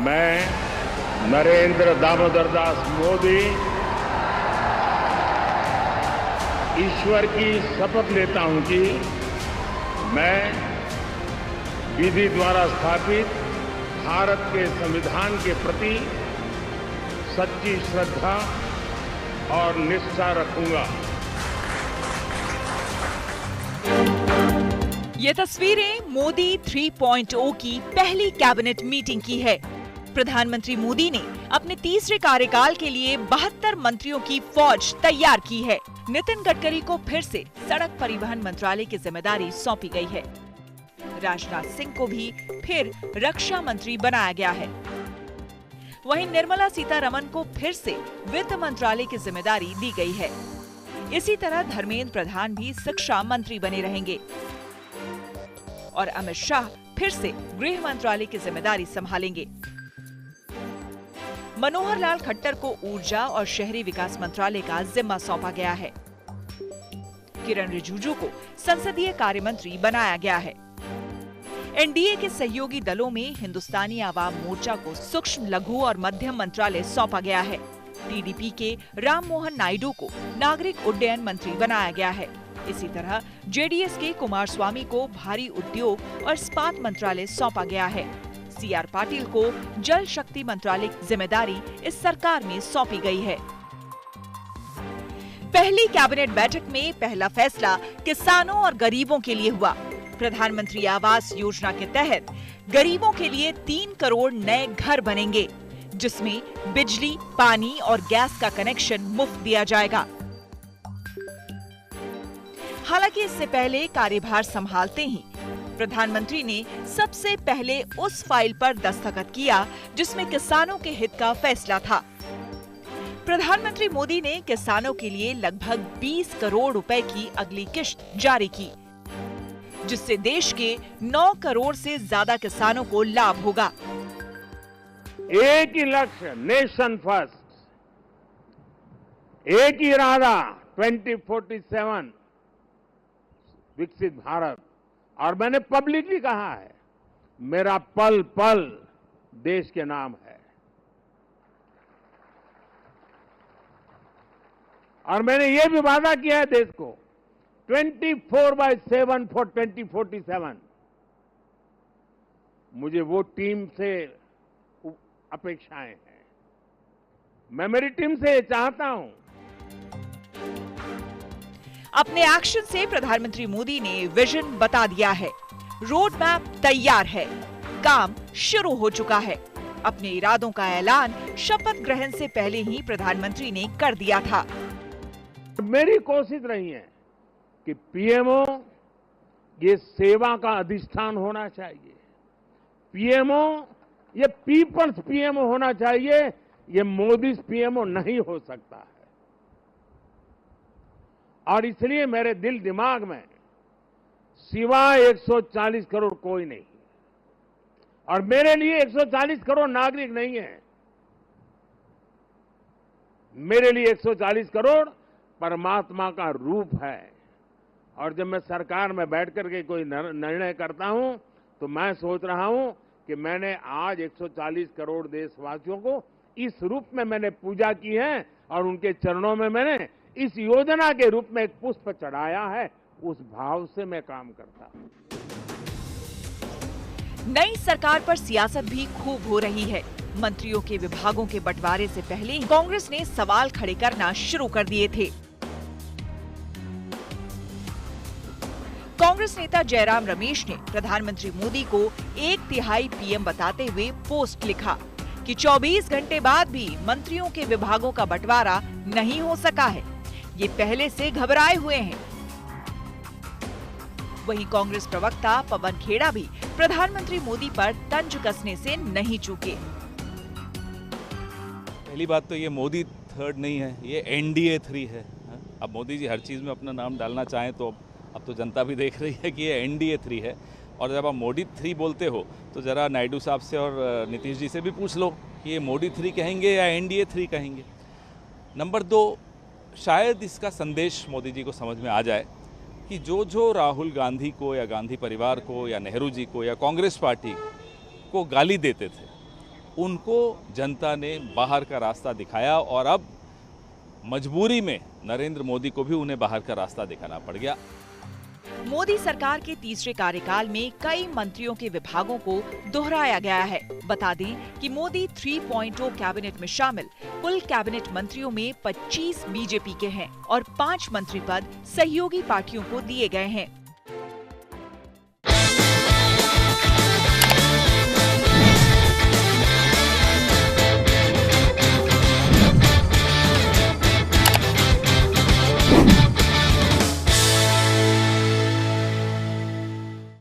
मैं नरेंद्र दामोदर दास मोदी ईश्वर की शपथ लेता हूं कि मैं विधि द्वारा स्थापित भारत के संविधान के प्रति सच्ची श्रद्धा और निष्ठा रखूंगा। ये तस्वीरें मोदी 3.0 की पहली कैबिनेट मीटिंग की है। प्रधानमंत्री मोदी ने अपने तीसरे कार्यकाल के लिए 72 मंत्रियों की फौज तैयार की है। नितिन गडकरी को फिर से सड़क परिवहन मंत्रालय की जिम्मेदारी सौंपी गई है। राजनाथ सिंह को भी फिर रक्षा मंत्री बनाया गया है। वहीं निर्मला सीतारमण को फिर से वित्त मंत्रालय की जिम्मेदारी दी गई है। इसी तरह धर्मेंद्र प्रधान भी शिक्षा मंत्री बने रहेंगे और अमित शाह फिर से गृह मंत्रालय की जिम्मेदारी संभालेंगे। मनोहर लाल खट्टर को ऊर्जा और शहरी विकास मंत्रालय का जिम्मा सौंपा गया है। किरण रिजिजू को संसदीय कार्य मंत्री बनाया गया है। एनडीए के सहयोगी दलों में हिंदुस्तानी आवाम मोर्चा को सूक्ष्म लघु और मध्यम मंत्रालय सौंपा गया है। टीडीपी के राम मोहन नायडू को नागरिक उड्डयन मंत्री बनाया गया है। इसी तरह जेडीएस के कुमारस्वामी को भारी उद्योग और इस्पात मंत्रालय सौंपा गया है। सीआर पाटिल को जल शक्ति मंत्रालय की जिम्मेदारी इस सरकार में सौंपी गई है। पहली कैबिनेट बैठक में पहला फैसला किसानों और गरीबों के लिए हुआ। प्रधानमंत्री आवास योजना के तहत गरीबों के लिए 3 करोड़ नए घर बनेंगे, जिसमें बिजली, पानी और गैस का कनेक्शन मुफ्त दिया जाएगा। हालांकि इससे पहले कार्यभार संभालते ही प्रधानमंत्री ने सबसे पहले उस फाइल पर दस्तखत किया जिसमें किसानों के हित का फैसला था। प्रधानमंत्री मोदी ने किसानों के लिए लगभग 20 करोड़ रुपए की अगली किश्त जारी की, जिससे देश के 9 करोड़ से ज्यादा किसानों को लाभ होगा। एक ही लक्ष्य, नेशन फर्स्ट, एक ही इरादा, 2047 विकसित भारत। और मैंने पब्लिकली कहा है, मेरा पल पल देश के नाम है। और मैंने ये भी वादा किया है देश को 24/7 फॉर 2047। मुझे वो टीम से अपेक्षाएं हैं। मैं मेरी टीम से चाहता हूं। अपने एक्शन से प्रधानमंत्री मोदी ने विजन बता दिया है। रोड मैप तैयार है, काम शुरू हो चुका है। अपने इरादों का ऐलान शपथ ग्रहण से पहले ही प्रधानमंत्री ने कर दिया था। मेरी कोशिश रही है कि पीएमओ ये सेवा का अधिष्ठान होना चाहिए। पीएमओ ये पीपल्स पीएमओ होना चाहिए। ये मोदी पीएमओ नहीं हो सकता है। और इसलिए मेरे दिल दिमाग में सिवाय 140 करोड़ कोई नहीं। और मेरे लिए 140 करोड़ नागरिक नहीं है। मेरे लिए 140 करोड़ परमात्मा का रूप है। और जब मैं सरकार में बैठ करके कोई निर्णय करता हूं तो मैं सोच रहा हूं कि मैंने आज 140 करोड़ देशवासियों को इस रूप में मैंने पूजा की है और उनके चरणों में मैंने इस योजना के रूप में एक पुष्प चढ़ाया है। उस भाव से मैं काम करता हूं। नई सरकार पर सियासत भी खूब हो रही है। मंत्रियों के विभागों के बंटवारे से पहले कांग्रेस ने सवाल खड़े करना शुरू कर दिए थे। कांग्रेस नेता जयराम रमेश ने प्रधानमंत्री मोदी को 1/3 पीएम बताते हुए पोस्ट लिखा कि 24 घंटे बाद भी मंत्रियों के विभागों का बंटवारा नहीं हो सका है। ये पहले से घबराए हुए हैं। वहीं कांग्रेस प्रवक्ता पवन खेड़ा भी प्रधानमंत्री मोदी पर तंज कसने से नहीं चूके। पहली बात तो ये मोदी 3rd नहीं है, ये NDA 3 है। अब मोदी जी हर चीज़ में अपना नाम डालना चाहें तो अब तो जनता भी देख रही है कि ये NDA 3 है। और जब आप मोदी 3 बोलते हो तो ज़रा नायडू साहब से और नीतीश जी से भी पूछ लो कि ये मोदी 3 कहेंगे या NDA 3 कहेंगे। नंबर 2, शायद इसका संदेश मोदी जी को समझ में आ जाए कि जो राहुल गांधी को या गांधी परिवार को या नेहरू जी को या कांग्रेस पार्टी को गाली देते थे, उनको जनता ने बाहर का रास्ता दिखाया और अब मजबूरी में नरेंद्र मोदी को भी उन्हें बाहर का रास्ता दिखाना पड़ गया। मोदी सरकार के तीसरे कार्यकाल में कई मंत्रियों के विभागों को दोहराया गया है। बता दें कि मोदी 3.0 कैबिनेट में शामिल कुल कैबिनेट मंत्रियों में 25 बीजेपी के हैं और 5 मंत्री पद सहयोगी पार्टियों को दिए गए हैं।